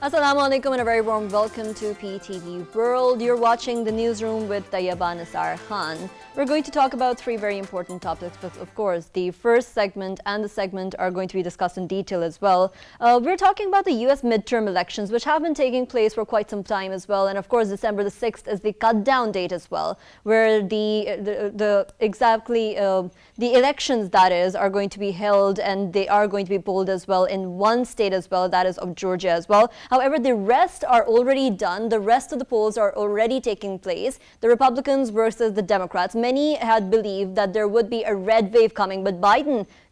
Assalamu alaikum and a very warm welcome to PTV World. You're watching the newsroom with Tayyaba, Nisar Khan. We're going to talk about three very important topics, but of course, the first segment and the segment are going to be discussed in detail as well. We're talking about the US midterm elections, which have been taking place for quite some time as well. And of course, December the 6th is the cut-down date as well, where the elections, that is, are going to be held, and they are going to be polled as well in one state as well, that is of Georgia as well. However, the rest are already done. The rest of the polls are already taking place. The Republicans versus the Democrats. Many had believed that there would be a red wave coming, but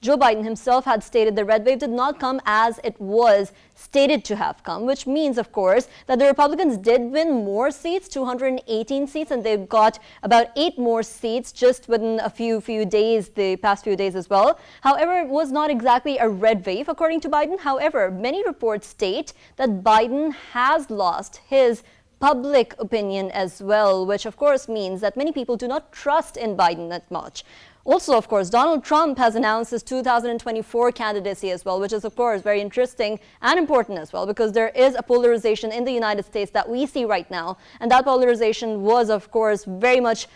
Joe Biden himself had stated the red wave did not come as it was stated to have come, which means, of course, that the Republicans did win more seats, 218 seats, and they've got about 8 more seats just within a few days, the past few days as well. However, it was not exactly a red wave, according to Biden. However, many reports state that Biden has lost his public opinion as well, which of course means that many people do not trust in Biden that much. Also, of course, Donald Trump has announced his 2024 candidacy as well, which is, of course, very interesting and important as well, because there is a polarization in the United States that we see right now. And that polarization was, of course, very much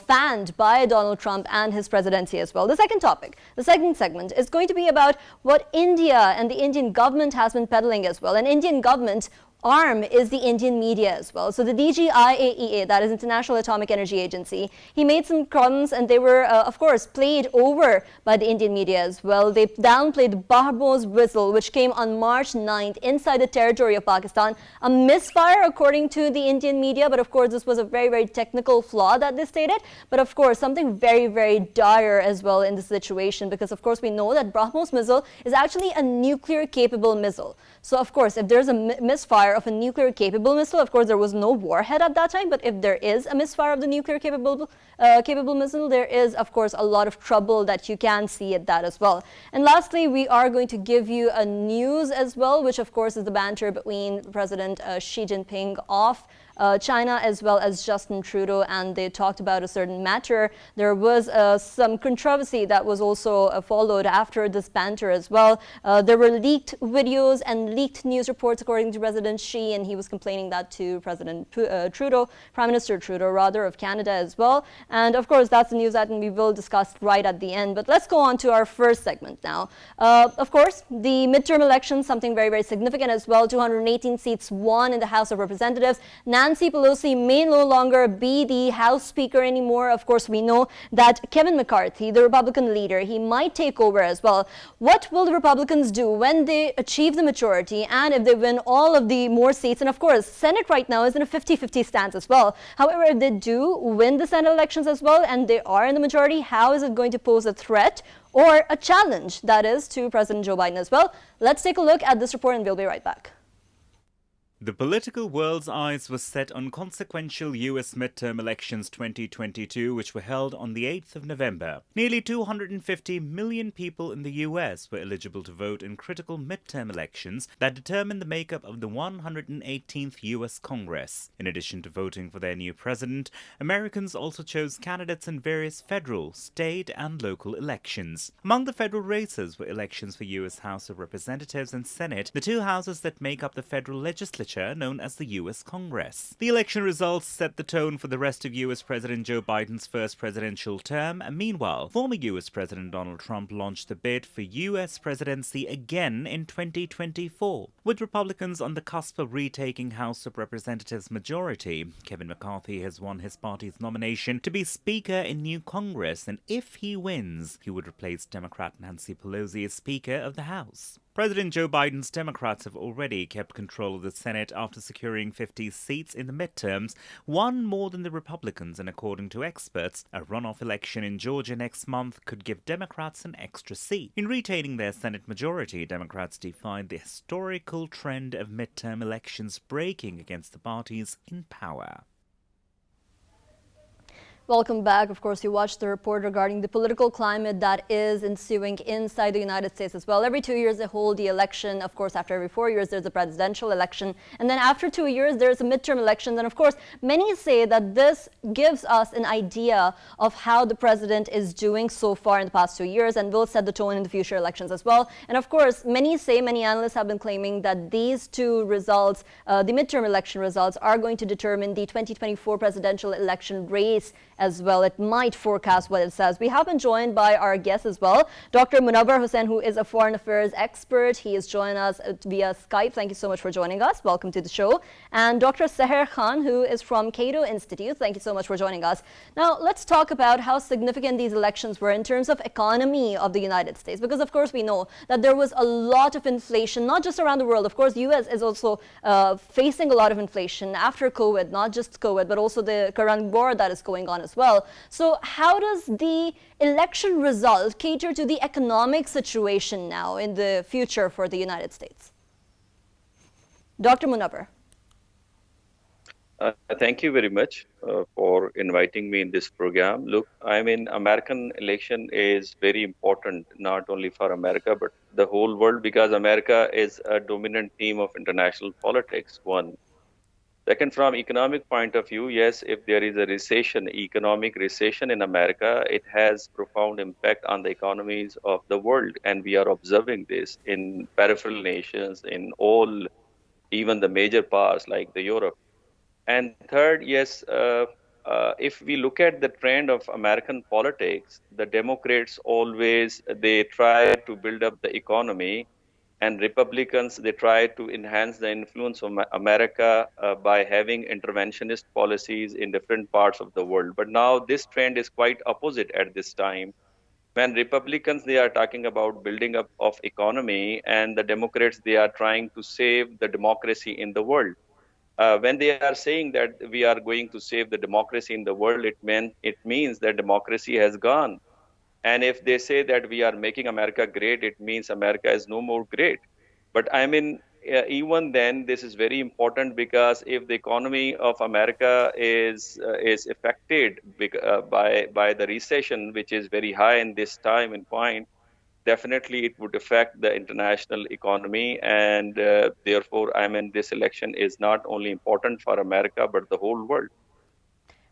fanned by Donald Trump and his presidency as well. The second topic, the second segment, is going to be about what India and the Indian government has been peddling as well. An Indian government arm is the Indian media as well. So the DGIAEA, that is International Atomic Energy Agency, he made some comments and they were, of course, played over by the Indian media as well. They downplayed BrahMos whistle, which came on March 9th inside the territory of Pakistan. A misfire, according to the Indian media, but of course, this was a very, very technical flaw that they stated. But of course, something very, very dire as well in this situation, because of course, we know that BrahMos missile is actually a nuclear-capable missile. So of course, if there's a misfire of a nuclear-capable missile, of course, there was no warhead at that time, but if there is a misfire of the nuclear-capable missile, there is, of course, a lot of trouble that you can see at that as well. And lastly, we are going to give you a news as well, which of course is the banter between President Xi Jinping of China as well as Justin Trudeau, and they talked about a certain matter. There was some controversy that was also followed after this banter as well. There were leaked videos and leaked news reports according to President Xi, and he was complaining that to President Trudeau, Prime Minister Trudeau rather, of Canada as well. And of course, that's the news item we will discuss right at the end. But let's go on to our first segment now. Of course, the midterm elections, something very, very significant as well. 218 seats won in the House of Representatives. Nancy Pelosi may no longer be the House Speaker anymore. Of course, we know that Kevin McCarthy, the Republican leader, he might take over as well. What will the Republicans do when they achieve the majority and if they win all of the more seats? And of course, Senate right now is in a 50-50 stance as well. However, if they do win the Senate elections as well and they are in the majority, how is it going to pose a threat or a challenge, that is, to President Joe Biden as well? Let's take a look at this report and we'll be right back. The political world's eyes were set on consequential US midterm elections 2022, which were held on the 8th of November. Nearly 250 million people in the US were eligible to vote in critical midterm elections that determined the makeup of the 118th US Congress. In addition to voting for their new president, Americans also chose candidates in various federal, state, and local elections. Among the federal races were elections for US House of Representatives and Senate, the two houses that make up the federal legislature known as the U.S. Congress. The election results set the tone for the rest of U.S. President Joe Biden's first presidential term. Meanwhile, former U.S. President Donald Trump launched a bid for U.S. presidency again in 2024. With Republicans on the cusp of retaking House of Representatives majority, Kevin McCarthy has won his party's nomination to be Speaker in new Congress, and if he wins, he would replace Democrat Nancy Pelosi as Speaker of the House. President Joe Biden's Democrats have already kept control of the Senate after securing 50 seats in the midterms, one more than the Republicans, and according to experts, a runoff election in Georgia next month could give Democrats an extra seat. In retaining their Senate majority, Democrats defied the historical trend of midterm elections breaking against the parties in power. Welcome back. Of course, you watched the report regarding the political climate that is ensuing inside the United States as well. Every 2 years, they hold the election. Of course, after every 4 years, there's a presidential election. And then after 2 years, there's a midterm election. And of course, many say that this gives us an idea of how the president is doing so far in the past 2 years and will set the tone in the future elections as well. And of course, many analysts have been claiming that these two results, the midterm election results, are going to determine the 2024 presidential election race as well. It might forecast what it says. We have been joined by our guest as well, Dr. Munawar Hussain, who is a foreign affairs expert. He is joining us via Skype. Thank you so much for joining us. Welcome to the show. And Dr. Sahar Khan, who is from Cato Institute. Thank you so much for joining us. Now, let's talk about how significant these elections were in terms of economy of the United States, because of course we know that there was a lot of inflation, not just around the world. Of course, US is also facing a lot of inflation after COVID, not just COVID, but also the current war that is going on as well. So how does the election result cater to the economic situation now in the future for the United States? Dr. Munawar. Thank you very much for inviting me in this program. Look, American election is very important, not only for America, but the whole world, because America is a dominant theme of international politics, one. Second, from economic point of view, yes, if there is a recession, economic recession in America, it has profound impact on the economies of the world. And we are observing this in peripheral nations, in all, even the major powers like the Europe. And third, yes, if we look at the trend of American politics, the Democrats always, they try to build up the economy, and Republicans, they try to enhance the influence of America by having interventionist policies in different parts of the world. But now this trend is quite opposite at this time. When Republicans, they are talking about building up of economy, and the Democrats, they are trying to save the democracy in the world. When they are saying that we are going to save the democracy in the world, it means that democracy has gone. And if they say that we are making America great, it means America is no more great. But even then, this is very important, because if the economy of America is affected by the recession, which is very high in this time and point, definitely it would affect the international economy. And therefore, this election is not only important for America, but the whole world.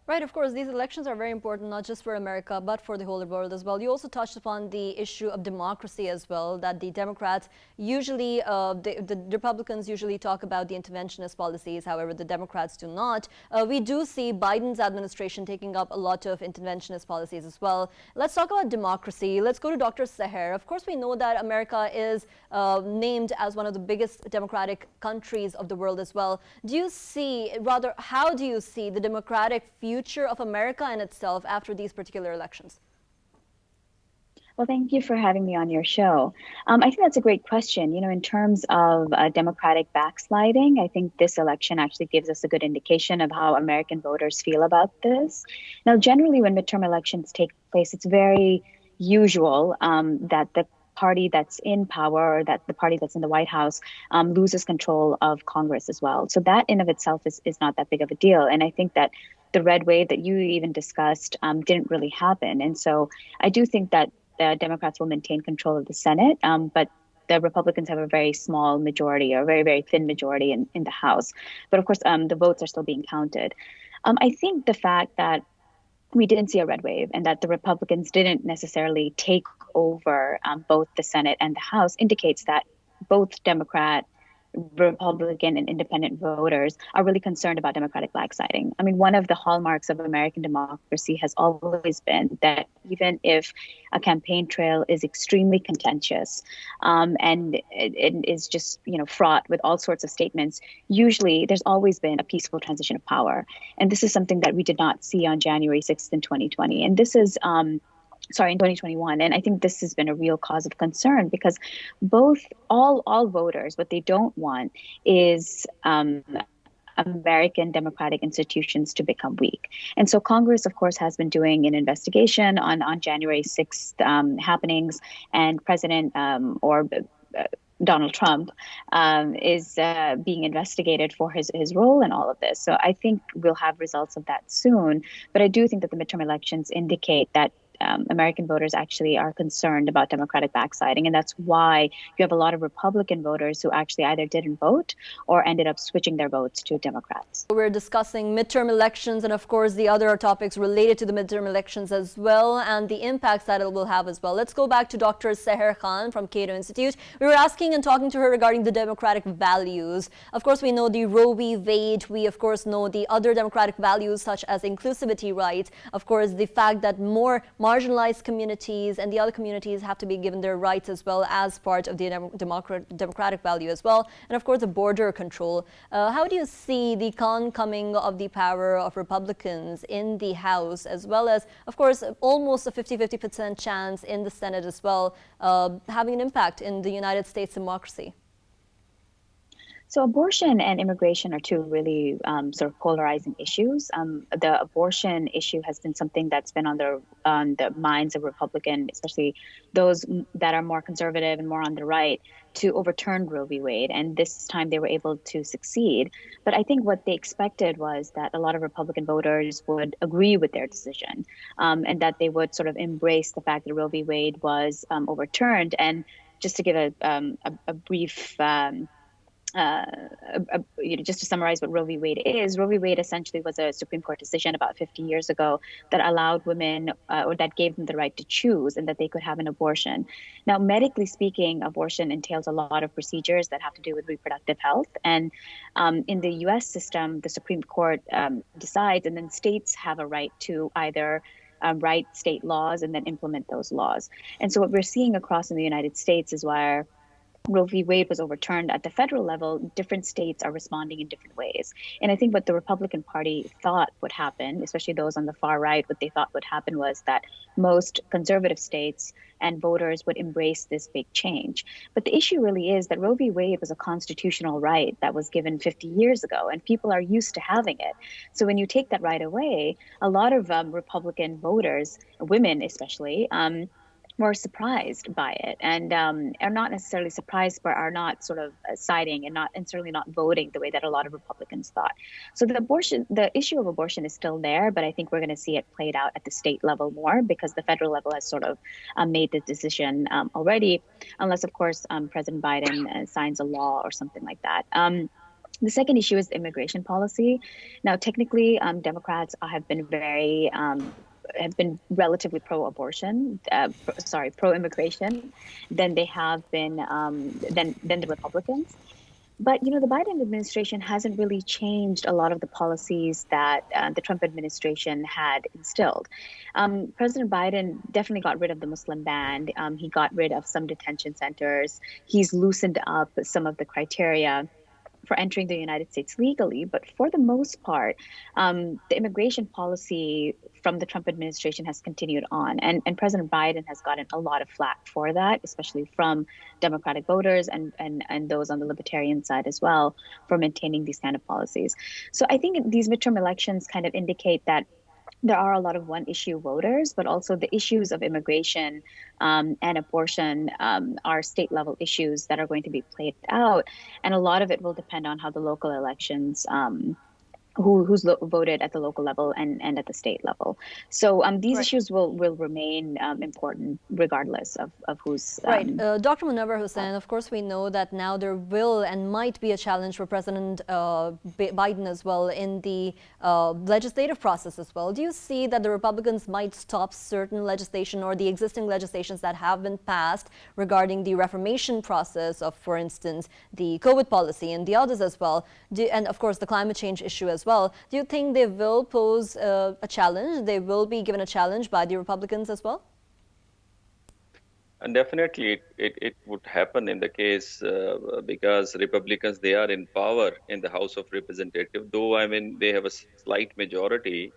Right, of course, these elections are very important, not just for America, but for the whole world as well. You also touched upon the issue of democracy as well, that the Democrats usually, the Republicans usually talk about the interventionist policies, however, the Democrats do not. We do see Biden's administration taking up a lot of interventionist policies as well. Let's talk about democracy. Let's go to Dr. Sahar. Of course, we know that America is named as one of the biggest democratic countries of the world as well. Do you see, rather, how do you see the democratic future of America in itself after these particular elections? Well, thank you for having me on your show. I think that's a great question. You know, in terms of democratic backsliding, I think this election actually gives us a good indication of how American voters feel about this. Now, generally, when midterm elections take place, it's very usual that the party that's in power, or that the party that's in the White House loses control of Congress as well. So that in of itself is not that big of a deal. And I think that the red wave that you even discussed didn't really happen. And so I do think that the Democrats will maintain control of the Senate, but the Republicans have a very small majority, or a very, very thin majority in the House. But of course, the votes are still being counted. I think the fact that we didn't see a red wave and that the Republicans didn't necessarily take over both the Senate and the House indicates that both Democrat, Republican, and independent voters are really concerned about democratic backsliding. I mean, one of the hallmarks of American democracy has always been that even if a campaign trail is extremely contentious and it is just, fraught with all sorts of statements, usually there's always been a peaceful transition of power. And this is something that we did not see on January 6th in 2020. And this is in 2021. And I think this has been a real cause of concern, because all voters, what they don't want is American democratic institutions to become weak. And so Congress, of course, has been doing an investigation on January 6th happenings, and President Donald Trump, is being investigated for his role in all of this. So I think we'll have results of that soon. But I do think that the midterm elections indicate that American voters actually are concerned about Democratic backsliding. And that's why you have a lot of Republican voters who actually either didn't vote or ended up switching their votes to Democrats. We're discussing midterm elections and, of course, the other topics related to the midterm elections as well and the impacts that it will have as well. Let's go back to Dr. Sahar Khan from Cato Institute. We were asking and talking to her regarding the democratic values. Of course, we know the Roe v. Wade. We, of course, know the other democratic values such as inclusivity rights. Of course, the fact that more marginalized communities and the other communities have to be given their rights as well as part of the democratic value as well. And of course, the border control. How do you see the oncoming of the power of Republicans in the House, as well as, of course, almost a 50-50% chance in the Senate as well, having an impact in the United States democracy? So abortion and immigration are two really sort of polarizing issues. The abortion issue has been something that's been on the minds of Republicans, especially those that are more conservative and more on the right, to overturn Roe v. Wade. And this time they were able to succeed. But I think what they expected was that a lot of Republican voters would agree with their decision, and that they would sort of embrace the fact that Roe v. Wade was overturned. And just to give a brief just to summarize what Roe v. Wade is, Roe v. Wade essentially was a Supreme Court decision about 50 years ago that allowed women or that gave them the right to choose and that they could have an abortion. Now, medically speaking, abortion entails a lot of procedures that have to do with reproductive health. And in the US system, the Supreme Court decides, and then states have a right to either write state laws and then implement those laws. And so what we're seeing across in the United States is where Roe v. Wade was overturned at the federal level, different states are responding in different ways. And I think what the Republican Party thought would happen, especially those on the far right, what they thought would happen was that most conservative states and voters would embrace this big change. But the issue really is that Roe v. Wade was a constitutional right that was given 50 years ago, and people are used to having it. So when you take that right away, a lot of Republican voters, women especially, were surprised by it and are not necessarily surprised, but are not sort of siding and certainly not voting the way that a lot of Republicans thought. So the issue of abortion is still there, but I think we're going to see it played out at the state level more because the federal level has sort of made the decision already, unless, of course, President Biden signs a law or something like that. The second issue is immigration policy. Now, technically, Democrats have been relatively pro-abortion, pro-immigration than they have been than the Republicans. But, the Biden administration hasn't really changed a lot of the policies that the Trump administration had instilled. President Biden definitely got rid of the Muslim ban. He got rid of some detention centers. He's loosened up some of the criteria for entering the United States legally. But for the most part, the immigration policy from the Trump administration has continued on. And President Biden has gotten a lot of flack for that, especially from Democratic voters and those on the libertarian side as well, for maintaining these kind of policies. So I think these midterm elections kind of indicate that there are a lot of one-issue voters, but also the issues of immigration and abortion are state-level issues that are going to be played out. And a lot of it will depend on how the local elections who's voted at the local level and at the state level. So these issues will remain important regardless of who's... Dr. Munawar Hussain, of course, we know that now there will and might be a challenge for President Biden as well in the legislative process as well. Do you see that the Republicans might stop certain legislation or the existing legislations that have been passed regarding the reformation process of, for instance, the COVID policy and the others as well, and of course the climate change issue as well? Do you think they will pose a challenge? They will be given a challenge by the Republicans as well? And definitely it would happen in the case because Republicans, they are in power in the House of Representatives, though they have a slight majority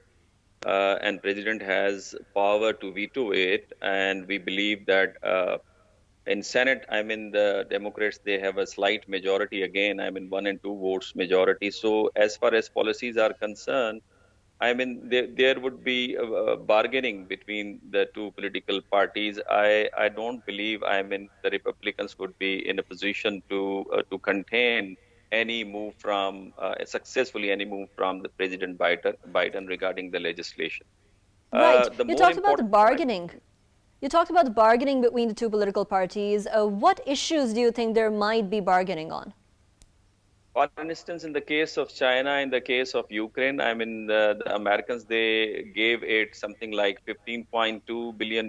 and President has power to veto it. And we believe that in Senate, the Democrats, they have a slight majority again, 1 and 2 votes majority. So as far as policies are concerned, I mean, there would be bargaining between the two political parties. I don't believe, I mean, the Republicans would be in a position to contain any move from successfully any move from the President Biden regarding the legislation. Right. The You more talked about the important point. bargaining. You talked about the bargaining between the two political parties. What issues do you think there might be bargaining on? For instance, in the case of China, in the case of Ukraine, I mean, the Americans, they gave it something like $15.2 billion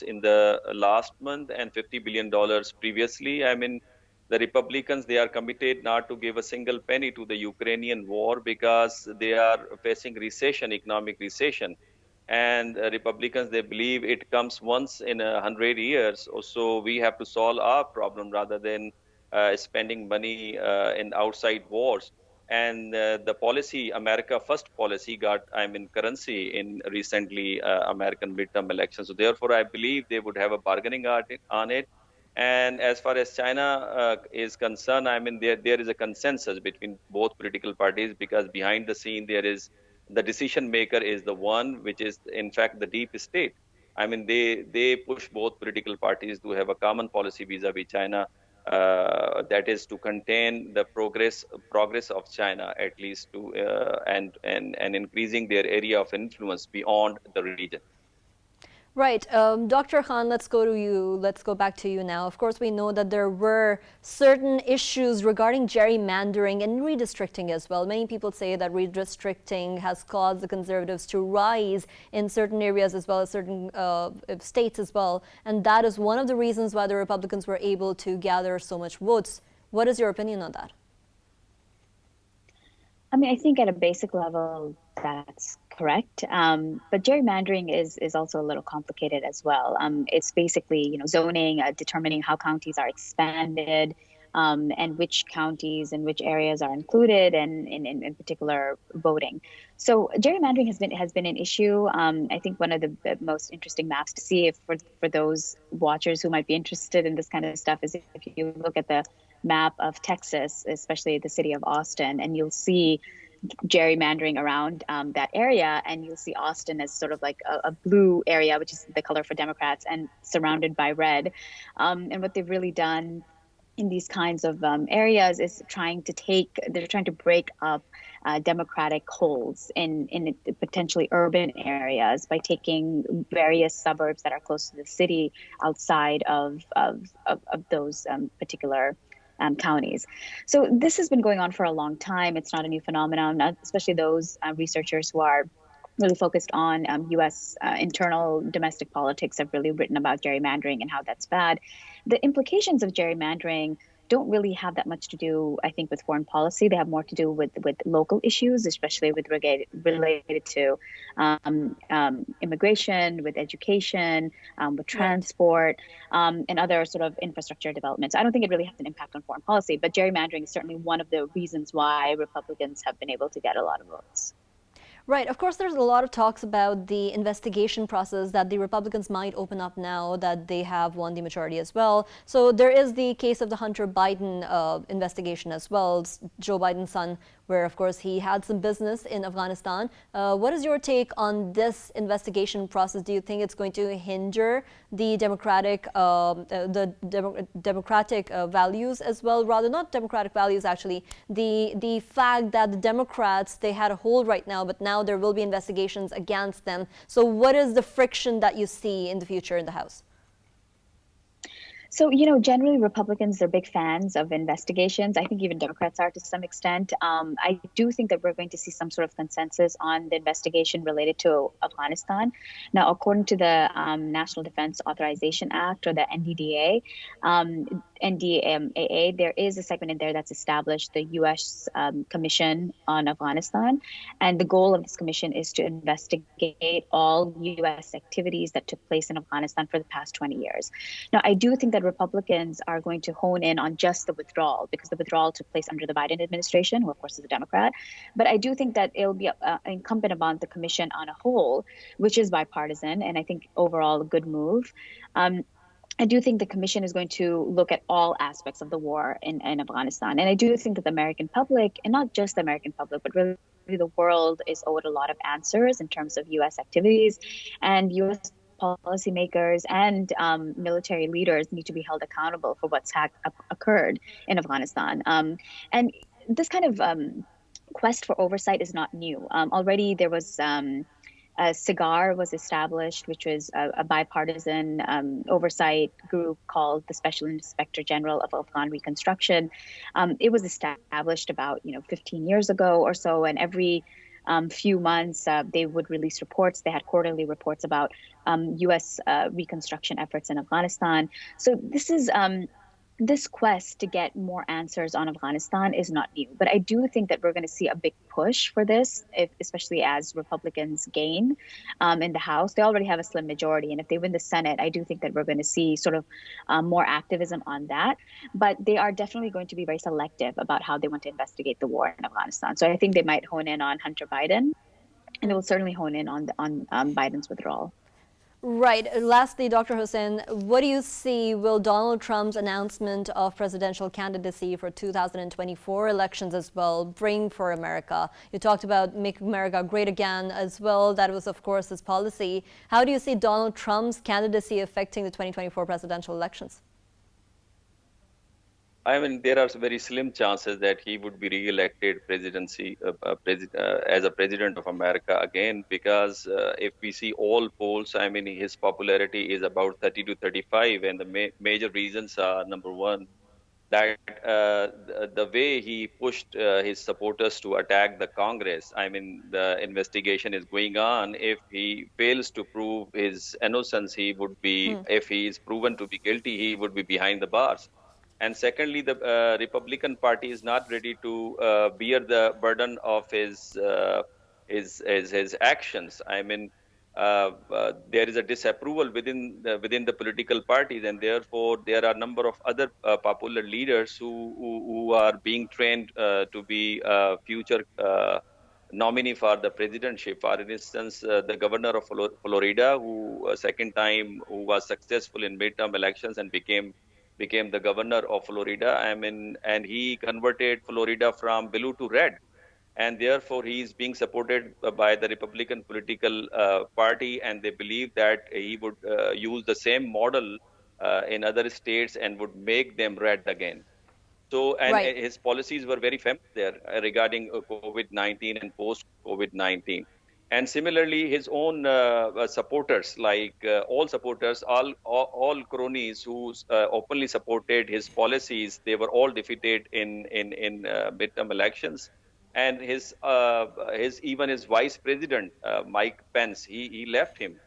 in the last month and $50 billion previously. I mean, the Republicans, they are committed not to give a single penny to the Ukrainian war because they are facing recession, economic recession. And Republicans, they believe it comes once in 100 years or so. We have to solve our problem rather than spending money in outside wars. And the policy, America First policy, got, I mean, currency in recently American midterm elections. So therefore, I believe they would have a bargaining on it. And as far as China is concerned, I mean, there is a consensus between both political parties because behind the scene there is the decision maker is the one which is in fact the deep state. I mean, they push both political parties to have a common policy vis-a-vis China, that is to contain the progress of China at least to and increasing their area of influence beyond the region. Right. Dr. Khan, let's go to you. Let's go back to you now. Of course, we know that there were certain issues regarding gerrymandering and redistricting as well. Many people say that redistricting has caused the conservatives to rise in certain areas as well as certain states as well. And that is one of the reasons why the Republicans were able to gather so much votes. What is your opinion on that? I mean, I think at a basic level, that's correct. But gerrymandering is also a little complicated as well. It's basically, zoning, determining how counties are expanded, and which counties and which areas are included, and in particular voting. So gerrymandering has been an issue. I think one of the most interesting maps to see, if for those watchers who might be interested in this kind of stuff, is if you look at the map of Texas, especially the city of Austin, and you'll see gerrymandering around that area, and you'll see Austin as sort of like a blue area, which is the color for Democrats, and surrounded by red. And what they've really done in these kinds of areas is they're trying to break up Democratic holds in potentially urban areas by taking various suburbs that are close to the city outside of those particular counties. So this has been going on for a long time. It's not a new phenomenon, especially those researchers who are really focused on U.S. Internal domestic politics have really written about gerrymandering and how that's bad. The implications of gerrymandering don't really have that much to do, I think, with foreign policy. They have more to do with local issues, especially related to immigration, with education, with transport, and other sort of infrastructure developments. I don't think it really has an impact on foreign policy, but gerrymandering is certainly one of the reasons why Republicans have been able to get a lot of votes. Right. Of course, there's a lot of talks about the investigation process that the Republicans might open up now that they have won the majority as well. So there is the case of the Hunter Biden investigation as well, Joe Biden's son, where, of course, he had some business in Afghanistan. What is your take on this investigation process? Do you think it's going to hinder the democratic values as well? Rather, not democratic values, actually. The fact that the Democrats, they had a hold right now, but now there will be investigations against them. So what is the friction that you see in the future in the House? So, generally Republicans are big fans of investigations. I think even Democrats are to some extent. I do think that we're going to see some sort of consensus on the investigation related to Afghanistan. Now, according to the National Defense Authorization Act, or the NDAA, there is a segment in there that's established the U.S. Commission on Afghanistan. And the goal of this commission is to investigate all U.S. activities that took place in Afghanistan for the past 20 years. Now, I do think that Republicans are going to hone in on just the withdrawal, because the withdrawal took place under the Biden administration, who of course is a Democrat. But I do think that it'll be incumbent upon the commission on a whole, which is bipartisan, and I think overall a good move. I do think the commission is going to look at all aspects of the war in Afghanistan. And I do think that the American public, and not just the American public, but really the world is owed a lot of answers in terms of U.S. activities, and U.S. policymakers and military leaders need to be held accountable for what's occurred in Afghanistan. And this kind of quest for oversight is not new. Already there was Saga was established, which was a bipartisan oversight group called the Special Inspector General of Afghan Reconstruction. It was established about 15 years ago or so, and every few months they would release reports. They had quarterly reports about U.S. reconstruction efforts in Afghanistan. So this quest to get more answers on Afghanistan is not new, but I do think that we're going to see a big push for this, especially as Republicans gain in the House. They already have a slim majority, and if they win the Senate, I do think that we're going to see sort of more activism on that. But they are definitely going to be very selective about how they want to investigate the war in Afghanistan. So I think they might hone in on Hunter Biden, and they will certainly hone in on Biden's withdrawal. Right. Lastly, Dr. Hussain, what do you see will Donald Trump's announcement of presidential candidacy for 2024 elections as well bring for America? You talked about Make America Great Again as well. That was, of course, his policy. How do you see Donald Trump's candidacy affecting the 2024 presidential elections? I mean, there are very slim chances that he would be re-elected as a president of America again, because if we see all polls, I mean, his popularity is about 30 to 35, and the major reasons are, number one, that the way he pushed his supporters to attack the Congress. I mean, the investigation is going on. If he fails to prove his innocence, he would be, if he is proven to be guilty, he would be behind the bars. And secondly, the Republican Party is not ready to bear the burden of his actions. I mean, there is a disapproval within the political parties, and therefore there are a number of other popular leaders who are being trained to be future nominee for the presidentship. For instance, the governor of Florida, who second time who was successful in midterm elections and became the governor of Florida. I mean, and he converted Florida from blue to red. And therefore, he is being supported by the Republican political party, and they believe that he would use the same model in other states and would make them red again. So, and Right. his policies were very familiar regarding COVID-19 and post-COVID-19. And similarly, his own supporters, like all supporters, all cronies who openly supported his policies, they were all defeated in midterm elections. And his even his vice president, Mike Pence, he left him.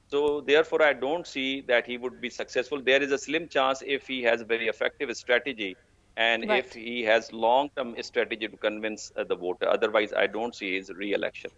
So therefore, I don't see that he would be successful. There is a slim chance if he has a very effective strategy and Right. if he has long-term strategy to convince the voter. Otherwise, I don't see his re-election.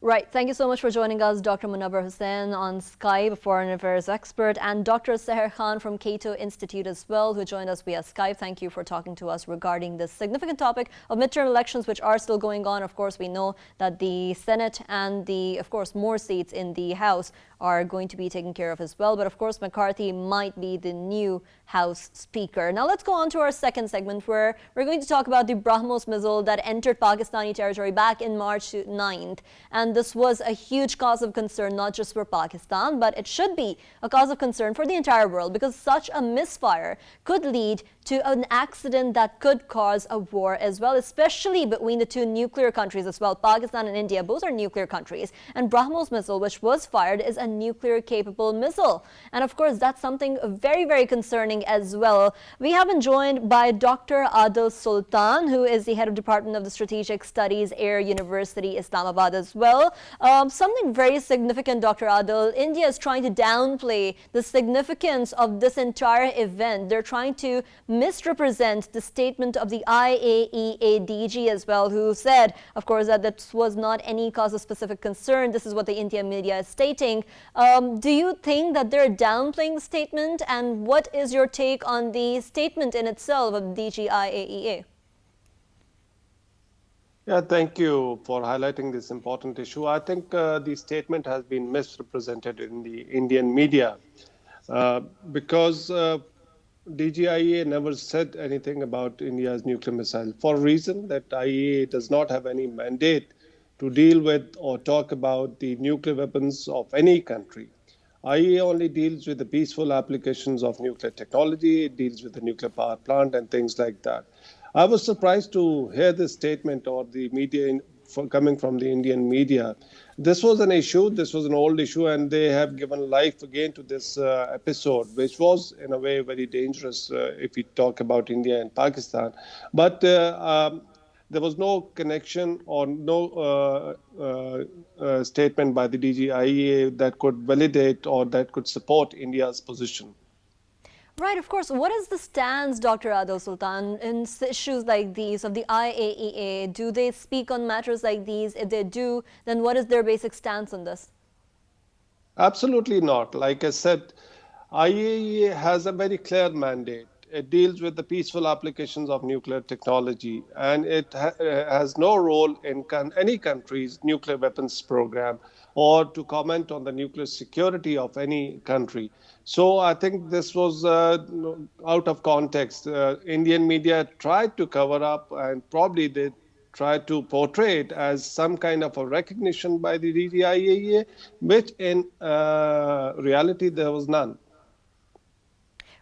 Right. Thank you so much for joining us, Dr. Munawar Hussain on Skype, a foreign affairs expert, and Dr. Sahar Khan from Cato Institute as well, who joined us via Skype. Thank you for talking to us regarding this significant topic of midterm elections, which are still going on. Of course, we know that the Senate and of course, more seats in the House are going to be taken care of as well. But of course, McCarthy might be the new House Speaker. Now let's go on to our second segment, where we're going to talk about the BrahMos missile that entered Pakistani territory back in March 9th. And this was a huge cause of concern, not just for Pakistan, but it should be a cause of concern for the entire world, because such a misfire could lead to an accident that could cause a war as well, especially between the two nuclear countries as well. Pakistan and India, both are nuclear countries. And BrahMos missile, which was fired, is a nuclear capable missile. And of course, that's something very, very concerning as well. We have been joined by Dr. Adil Sultan, who is the head of Department of the Strategic Studies, Air University, Islamabad as well. Something very significant, Dr. Adil. India is trying to downplay the significance of this entire event. They're trying to misrepresent the statement of the IAEA DG as well, who said, of course, that this was not any cause of specific concern. This is what the Indian media is stating. Do you think that they're downplaying the statement? And what is your take on the statement in itself of DG IAEA? Yeah, thank you for highlighting this important issue. I think the statement has been misrepresented in the Indian media because DGIA never said anything about India's nuclear missile for a reason that IAEA does not have any mandate to deal with or talk about the nuclear weapons of any country. IAEA only deals with the peaceful applications of nuclear technology, it deals with the nuclear power plant and things like that. I was surprised to hear this statement or the media coming from the Indian media. This was an issue, this was an old issue, and they have given life again to this episode, which was in a way very dangerous if we talk about India and Pakistan. But there was no connection or no statement by the DGIEA that could validate or that could support India's position. Right, of course. What is the stance, Dr. Adil Sultan, in issues like these of the IAEA? Do they speak on matters like these? If they do, then what is their basic stance on this? Absolutely not. Like I said, IAEA has a very clear mandate. It deals with the peaceful applications of nuclear technology, and it has no role in any country's nuclear weapons program or to comment on the nuclear security of any country. So I think this was out of context. Indian media tried to cover up, and probably they tried to portray it as some kind of a recognition by the DGIAEA, which in reality there was none.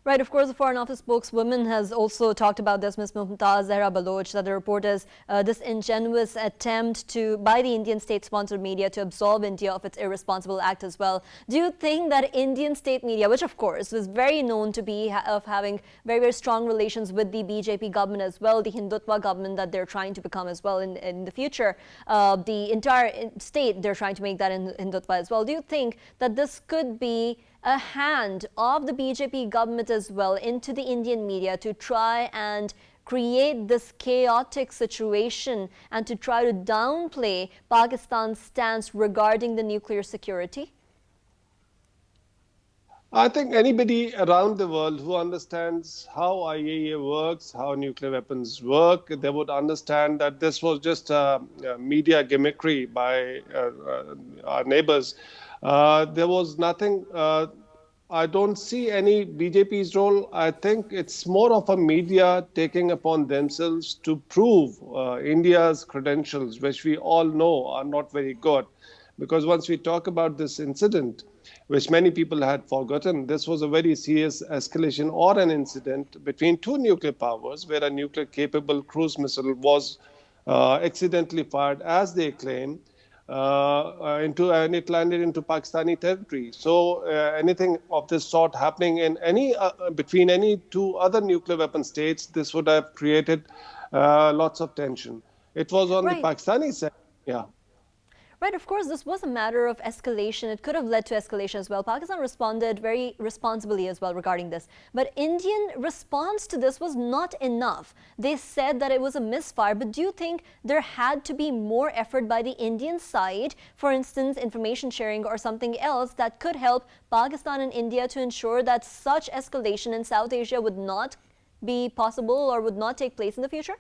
Right, of course, the Foreign Office spokeswoman has also talked about this, Ms. Mumtaz Zahra Baloch, that the report is this ingenuous attempt by the Indian state-sponsored media to absolve India of its irresponsible act as well. Do you think that Indian state media, which of course is very known to be of having very, very strong relations with the BJP government as well, the Hindutva government that they're trying to become as well in the future, the entire state, they're trying to make that in Hindutva as well. Do you think that this could be a hand of the BJP government as well into the Indian media to try and create this chaotic situation and to try to downplay Pakistan's stance regarding the nuclear security? I think anybody around the world who understands how IAEA works, how nuclear weapons work, they would understand that this was just a media gimmickry by our neighbors. There was nothing. I don't see any BJP's role. I think it's more of a media taking upon themselves to prove India's credentials, which we all know are not very good. Because once we talk about this incident, which many people had forgotten, this was a very serious escalation or an incident between two nuclear powers where a nuclear-capable cruise missile was accidentally fired, as they claim, and it landed into Pakistani territory. So anything of this sort happening in between any two other nuclear weapon states, this would have created lots of tension. It was on the Pakistani side. Yeah. Right, of course, this was a matter of escalation. It could have led to escalation as well. Pakistan responded very responsibly as well regarding this. But Indian response to this was not enough. They said that it was a misfire. But do you think there had to be more effort by the Indian side, for instance, information sharing or something else that could help Pakistan and India to ensure that such escalation in South Asia would not be possible or would not take place in the future?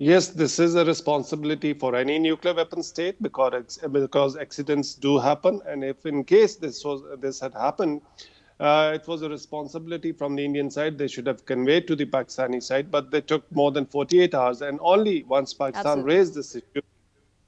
Yes, this is a responsibility for any nuclear weapon state because accidents do happen, and if in case this had happened, it was a responsibility from the Indian side. They should have conveyed to the Pakistani side, but they took more than 48 hours, and only once Pakistan raised this issue.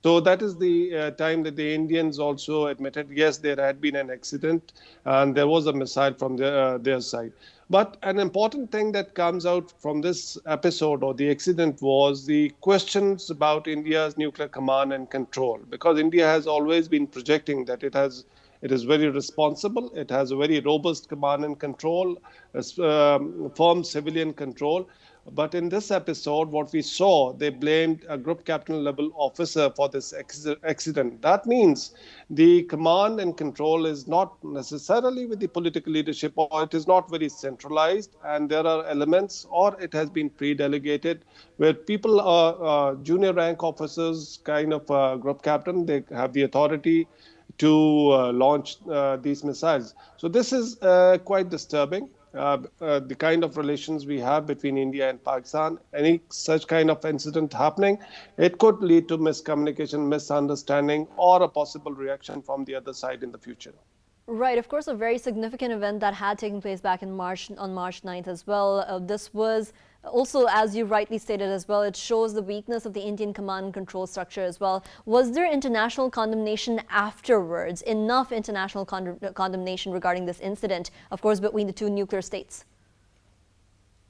So that is the time that the Indians also admitted, yes, there had been an accident and there was a missile from their side. But an important thing that comes out from this episode or the accident was the questions about India's nuclear command and control, because India has always been projecting that it is very responsible, it has a very robust command and control, firm civilian control. But in this episode, what we saw, they blamed a group captain level officer for this accident. That means the command and control is not necessarily with the political leadership, or it is not very centralized. And there are elements, or it has been pre-delegated, where people are junior rank officers, kind of group captain, they have the authority to launch these missiles. So this is quite disturbing. The kind of relations we have between India and Pakistan, any such kind of incident happening, it could lead to miscommunication, misunderstanding, or a possible reaction from the other side in the future. Right, of course, a very significant event that had taken place back in March, on March 9th as well. This was also, as you rightly stated as well, it shows the weakness of the Indian command and control structure as well. Was there international condemnation afterwards, enough international condemnation regarding this incident, of course, between the two nuclear states?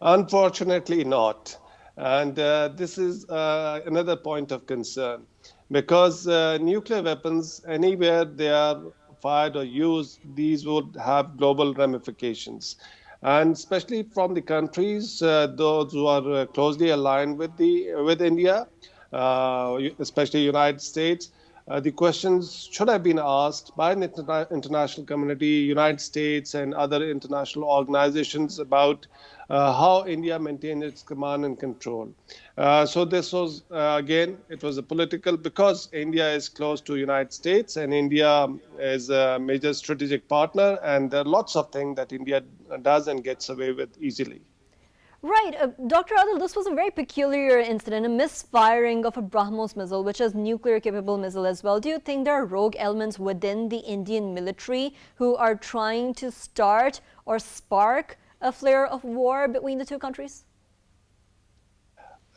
Unfortunately not. And this is another point of concern because nuclear weapons, anywhere they are fired or used, these would have global ramifications. And especially from the countries, those who are closely aligned with India, especially United States, the questions should have been asked by an international community, United States and other international organizations about how India maintained its command and control. So this was, again, it was a political, because India is close to United States and India is a major strategic partner, and there are lots of things that India does and gets away with easily. Right. Dr. Adil, this was a very peculiar incident, a misfiring of a BrahMos missile, which is nuclear-capable missile as well. Do you think there are rogue elements within the Indian military who are trying to start or spark a flare of war between the two countries?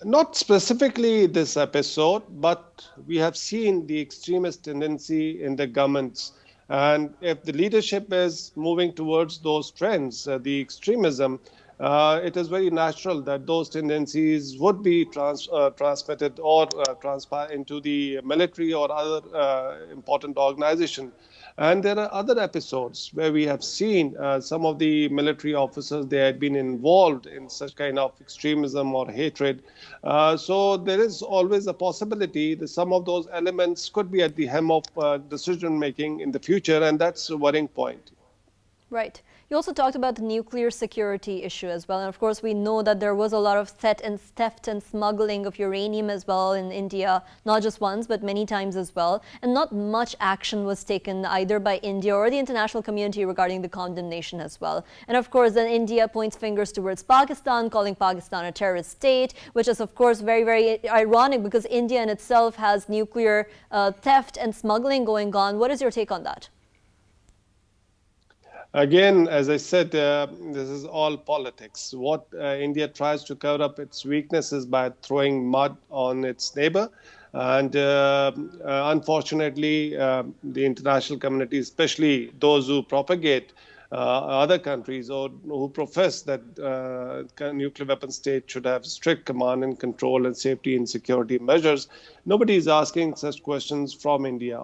Not specifically this episode, but we have seen the extremist tendency in the governments. And if the leadership is moving towards those trends, the extremism, it is very natural that those tendencies would be transmitted or transpire into the military or other important organization. And there are other episodes where we have seen some of the military officers, they had been involved in such kind of extremism or hatred. So there is always a possibility that some of those elements could be at the helm of decision making in the future, and that's a worrying point. Right. You also talked about the nuclear security issue as well. And of course, we know that there was a lot of theft and smuggling of uranium as well in India, not just once, but many times as well. And not much action was taken either by India or the international community regarding the condemnation as well. And of course, then India points fingers towards Pakistan, calling Pakistan a terrorist state, which is of course very, very ironic because India in itself has nuclear theft and smuggling going on. What is your take on that? Again, as I said, this is all politics. What India tries to cover up its weaknesses by throwing mud on its neighbor. And unfortunately, the international community, especially those who propagate other countries or who profess that nuclear weapon state should have strict command and control and safety and security measures, nobody is asking such questions from India.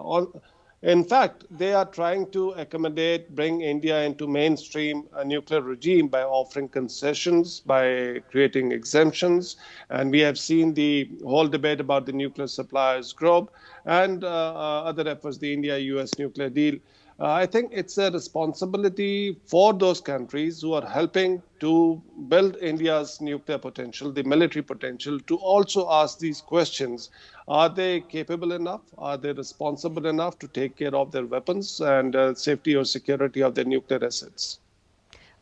In fact, they are trying to accommodate, bring India into mainstream nuclear regime by offering concessions, by creating exemptions. And we have seen the whole debate about the nuclear suppliers group and other efforts, the India-US nuclear deal. I think it's a responsibility for those countries who are helping to build India's nuclear potential, the military potential, to also ask these questions. Are they capable enough? Are they responsible enough to take care of their weapons and safety or security of their nuclear assets?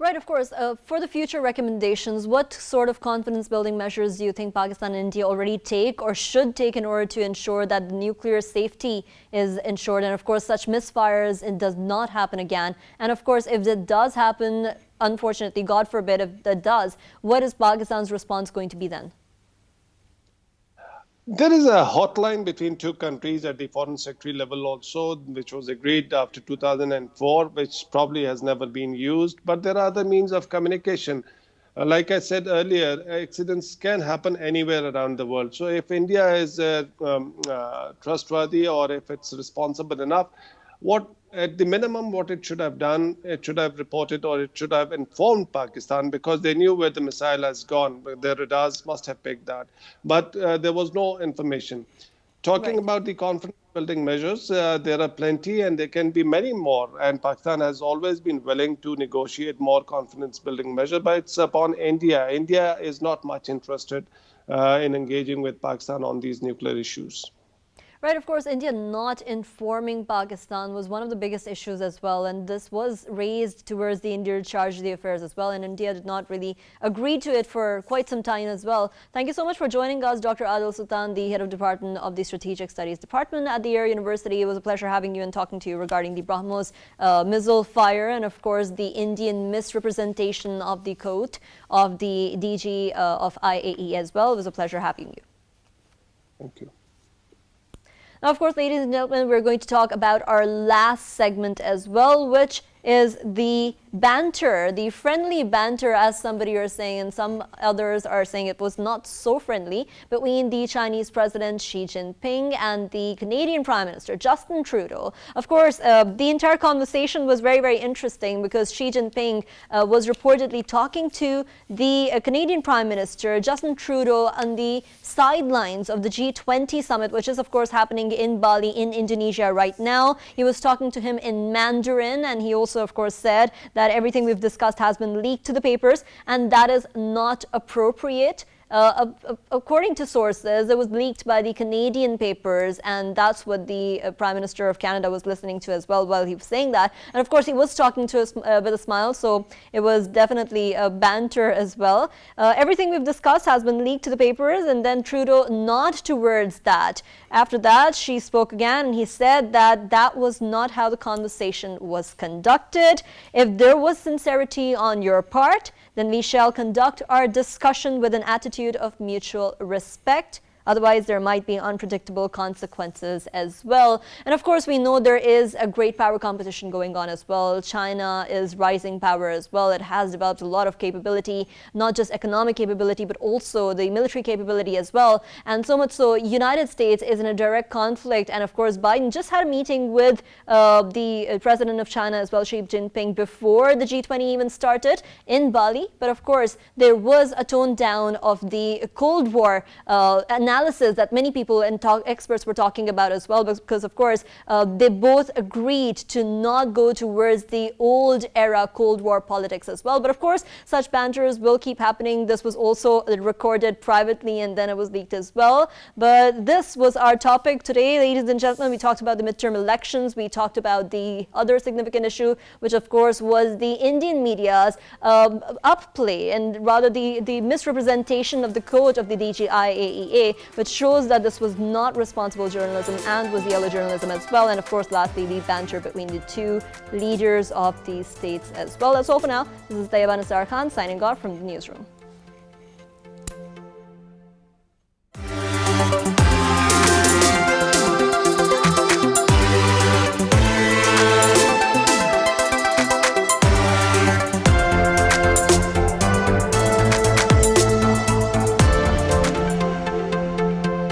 Right, of course. For the future recommendations, what sort of confidence-building measures do you think Pakistan and India already take or should take in order to ensure that the nuclear safety is ensured? And of course, such misfires, it does not happen again. And of course, if it does happen, unfortunately, God forbid if that does, what is Pakistan's response going to be then? There is a hotline between two countries at the foreign secretary level also, which was agreed after 2004, which probably has never been used. But there are other means of communication. Like I said earlier, accidents can happen anywhere around the world. So if India is trustworthy or if it's responsible enough, at the minimum, what it should have done, it should have reported or it should have informed Pakistan because they knew where the missile has gone. Their radars must have picked that. But there was no information. Talking about the confidence-building measures, there are plenty and there can be many more. And Pakistan has always been willing to negotiate more confidence-building measures, but it's upon India. India is not much interested in engaging with Pakistan on these nuclear issues. Right, of course, India not informing Pakistan was one of the biggest issues as well, and this was raised towards the India charge of the affairs as well, and India did not really agree to it for quite some time as well. Thank you so much for joining us, Dr. Adil Sultan, the head of Department of the Strategic Studies Department at the Air University. It was a pleasure having you and talking to you regarding the BrahMos missile fire and, of course, the Indian misrepresentation of the quote of the DG of IAE as well. It was a pleasure having you. Thank you. Now, of course, ladies and gentlemen, we're going to talk about our last segment as well, which is the banter, the friendly banter, as somebody are saying, and some others are saying it was not so friendly, between the Chinese President Xi Jinping and the Canadian Prime Minister Justin Trudeau. Of course, the entire conversation was very, very interesting because Xi Jinping was reportedly talking to the Canadian Prime Minister Justin Trudeau on the sidelines of the G20 summit, which is, of course, happening in Bali, in Indonesia right now. He was talking to him in Mandarin, and he also, of course, said that everything we've discussed has been leaked to the papers, and that is not appropriate. According to sources, it was leaked by the Canadian papers, and that's what the Prime Minister of Canada was listening to as well while he was saying that. And of course, he was talking to us with a smile, so it was definitely a banter as well. Everything we've discussed has been leaked to the papers, and then Trudeau nodded towards that. After that, Xi spoke again, and he said that that was not how the conversation was conducted. If there was sincerity on your part, then we shall conduct our discussion with an attitude of mutual respect. Otherwise, there might be unpredictable consequences as well. And of course, we know there is a great power competition going on as well. China is rising power as well. It has developed a lot of capability, not just economic capability, but also the military capability as well. And so much so, United States is in a direct conflict. And of course, Biden just had a meeting with the president of China as well, Xi Jinping, before the G20 even started in Bali. But of course, there was a tone down of the Cold War analysis that many people and experts were talking about as well, because of course they both agreed to not go towards the old era Cold War politics as well. But of course, such banters will keep happening. This was also recorded privately and then it was leaked as well. But this was our topic today, ladies and gentlemen. We talked about the midterm elections. We talked about the other significant issue, which of course was the Indian media's upplay and rather the misrepresentation of the quote of the DGIAEA, which shows that this was not responsible journalism and was yellow journalism as well. And of course, lastly, the banter between the two leaders of these states as well. That's all for now. This is Tayyaba Nisar Khan signing off from the newsroom.